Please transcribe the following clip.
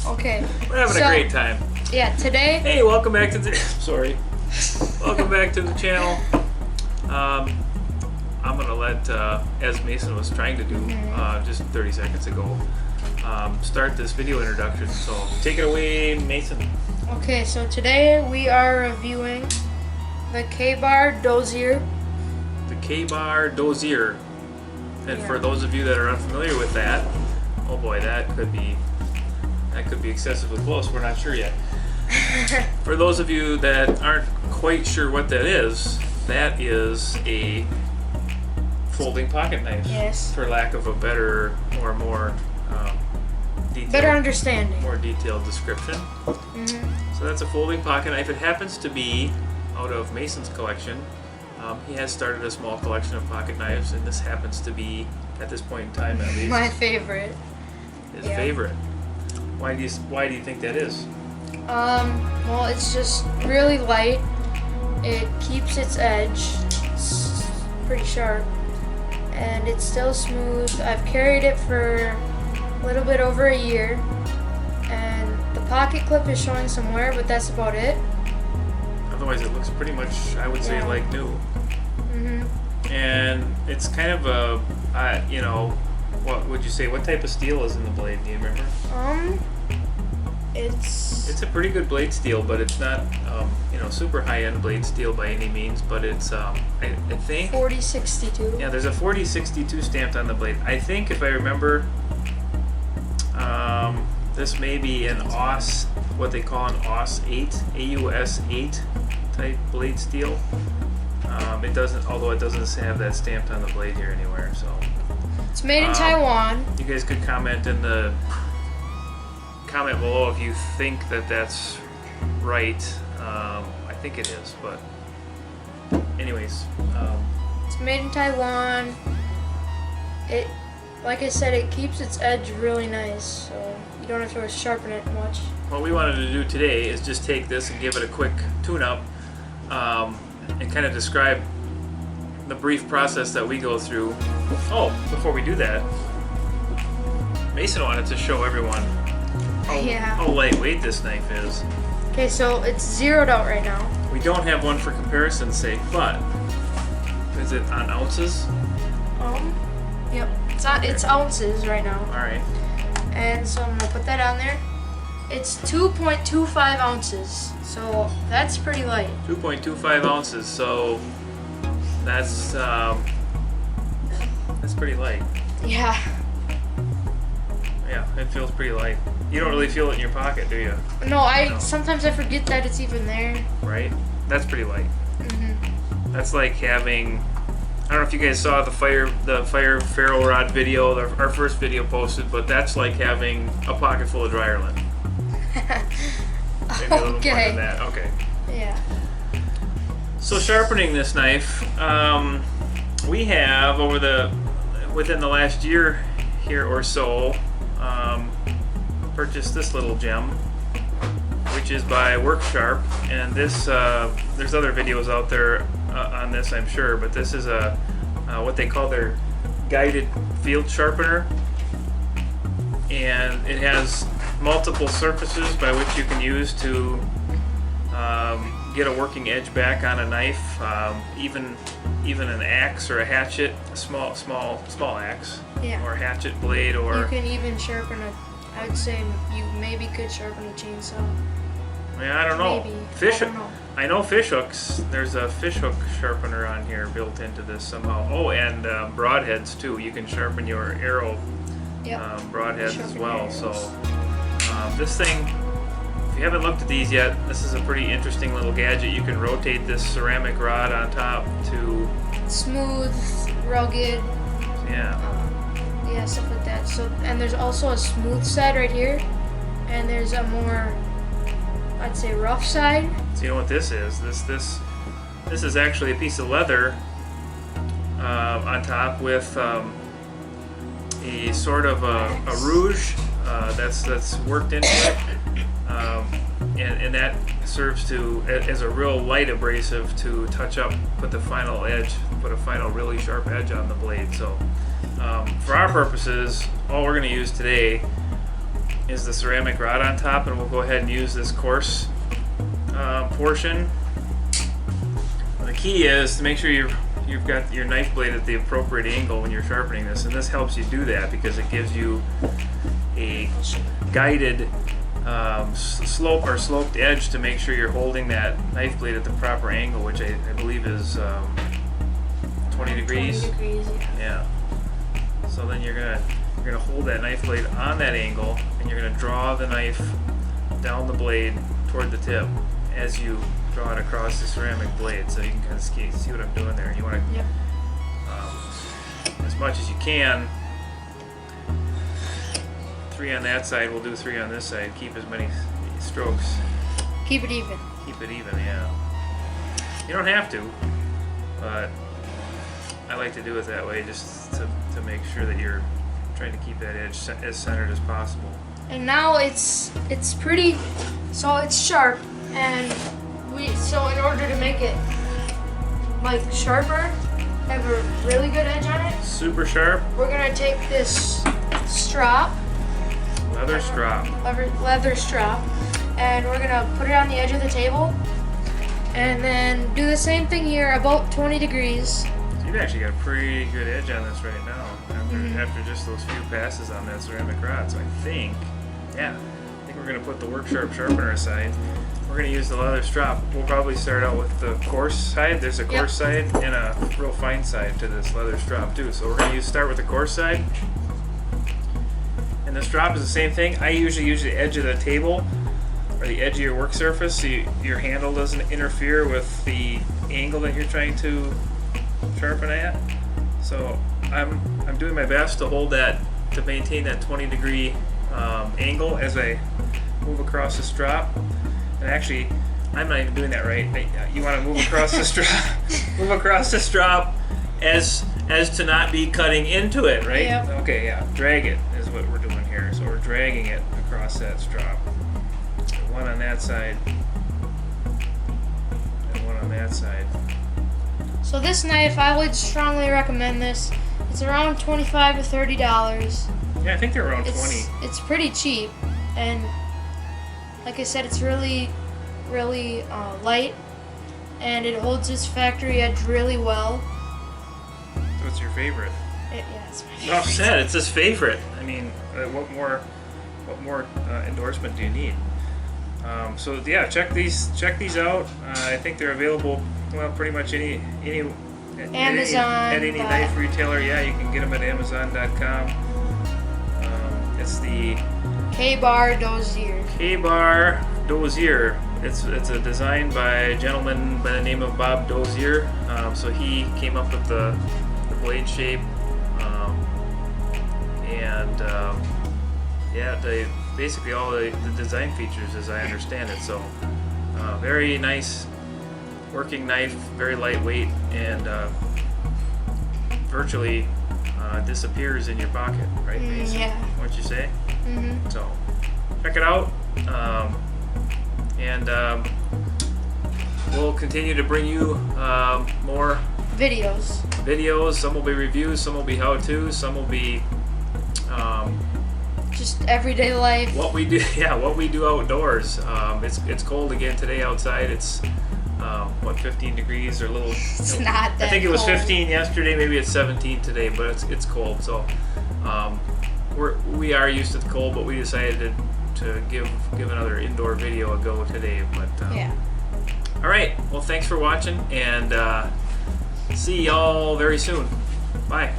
Okay. We're having a great time. Yeah, today. Hey, welcome back to the. Sorry. Welcome back to the channel. I'm gonna let, as Mason was trying to do just 30 seconds ago, start this video introduction. So take it away, Mason. Okay, so today we are reviewing the Ka-Bar Dozier. The Ka-Bar Dozier. And for those of you that are unfamiliar with that, oh boy, that could be excessively close. We're not sure yet. For those of you that aren't quite sure what that is a folding pocket knife. Yes. For lack of a better or more detailed, better understanding. More detailed description. So that's a folding pocket knife. It happens to be out of Mason's collection. He has started a small collection of pocket knives, and this happens to be, at this point in time at least, my favorite. His favorite. Why do you think that is? Well, it's just really light. It keeps its edge. It's pretty sharp. And it's still smooth. I've carried it for a little bit over a year. And the pocket clip is showing some wear, but that's about it. Otherwise, it looks pretty much, I would say, like new. And it's kind of a, you know, what would you say? What type of steel is in the blade? Do you remember? It's a pretty good blade steel, but it's not, you know, super high-end blade steel by any means. But it's, I think 4062. Yeah, there's a 4062 stamped on the blade. I think, if I remember, this may be an AUS, what they call an AUS 8, AUS 8 type blade steel. It doesn't, although it doesn't have that stamped on the blade here anywhere. So it's made in Taiwan. You guys could comment in the comment below if you think that that's right. I think it is, but anyways. It's made in Taiwan. It, like I said, it keeps its edge really nice, so you don't have to sharpen it much. What we wanted to do today is just take this and give it a quick tune-up, and kind of describe the brief process that we go through. Oh, before we do that, Mason wanted to show everyone how lightweight this knife is. Okay, so it's zeroed out right now. We don't have one for comparison's sake, but is it on ounces? Yep. It's ounces right now. Alright. And so I'm gonna put that on there. It's 2.25 ounces, so that's pretty light. 2.25 ounces, so that's pretty light. Yeah. Yeah, it feels pretty light. You don't really feel it in your pocket, do you? No, sometimes I forget that it's even there. Right? That's pretty light. That's like having, I don't know if you guys saw the fire ferro rod video, our first video posted, but that's like having a pocket full of dryer lint. Maybe a little more than that. Okay. Yeah. So sharpening this knife, we have within the last year here or so, purchased this little gem, which is by Work Sharp, and this there's other videos out there on this, I'm sure, but this is what they call their guided field sharpener, and it has multiple surfaces by which you can use to get a working edge back on a knife, even an axe or a hatchet, a small axe, or a hatchet blade, or you can even sharpen I would say you maybe could sharpen a chainsaw. Yeah, I don't know. Maybe. I know fish hooks. There's a fish hook sharpener on here built into this somehow. Oh, and broadheads too. You can sharpen your arrow broadheads as well. So this thing, if you haven't looked at these yet, this is a pretty interesting little gadget. You can rotate this ceramic rod on top to smooth, rugged. Yeah, stuff like that. So, and there's also a smooth side right here, and there's a more, I'd say, rough side. So you know what this is? This is actually a piece of leather on top with a sort of a rouge that's worked into it, and that serves to as a real light abrasive to touch up, put a final really sharp edge on the blade. So for our purposes, all we're going to use today is the ceramic rod on top, and we'll go ahead and use this coarse portion. The key is to make sure you've got your knife blade at the appropriate angle when you're sharpening this, and this helps you do that because it gives you a guided sloped edge to make sure you're holding that knife blade at the proper angle, which I believe is 20 degrees. 20 degrees, yeah. So then you're gonna hold that knife blade on that angle, and you're gonna draw the knife down the blade toward the tip as you draw it across the ceramic blade, so you can kind of see what I'm doing there. You want to, Yep. As much as you can. 3 on that side, we'll do 3 on this side. Keep as many strokes. Keep it even. Keep it even, yeah. You don't have to, but I like to do it that way just to make sure that you're trying to keep that edge as centered as possible. And now it's pretty, so it's sharp, and so in order to make it like sharper, have a really good edge on it, Super sharp, we're gonna take this strap, leather strap. leather strap, and we're gonna put it on the edge of the table, and then do the same thing here, about 20 degrees. So you've actually got a pretty good edge on this right now after just those few passes on that ceramic rod. So I think we're gonna put the work sharp sharpener aside. We're gonna use the leather strap. We'll probably start out with the coarse side. There's a coarse side and a real fine side to this leather strap too. So we're gonna start with the coarse side. And the strap is the same thing. I usually use the edge of the table or the edge of your work surface so your handle doesn't interfere with the angle that you're trying to sharpen at. So I'm doing my best to hold that, to maintain that 20-degree angle as I move across the strap. And actually, I'm not even doing that right. You want to move across the strap, move across the strap as to not be cutting into it, right? Yep. Okay, yeah. Drag it is what we're doing here. So we're dragging it across that strap. One on that side, and one on that side. So this knife, I would strongly recommend this. It's around $25 to $30. Yeah, I think they're around 20. It's pretty cheap, and like I said, it's really light, and it holds its factory edge really well. What's your favorite? It's my Enough favorite. said. It's his favorite. I mean, what more endorsement do you need? So yeah, check these out. I think they're available. Well, pretty much any Amazon. at any knife retailer. Yeah, you can get them at Amazon.com. It's the Ka-Bar Dozier. Ka-Bar Dozier. It's a design by a gentleman by the name of Bob Dozier. So he came up with the blade shape, basically all the design features as I understand it. So very nice working knife, very lightweight, and virtually disappears in your pocket, right? Yeah. What'd you say? Mm-hmm. So check it out, and we'll continue to bring you more videos. Some will be reviews, some will be how-tos, some will be just everyday life. what we do. Yeah, what we do outdoors. It's cold again today outside. It's 15 degrees or a little. It's not that I think it was cold. 15 yesterday. Maybe it's 17 today, but it's cold. So we are used to the cold, but we decided to give another indoor video a go today. But Yeah. all right. Well, thanks for watching, and see y'all very soon. Bye.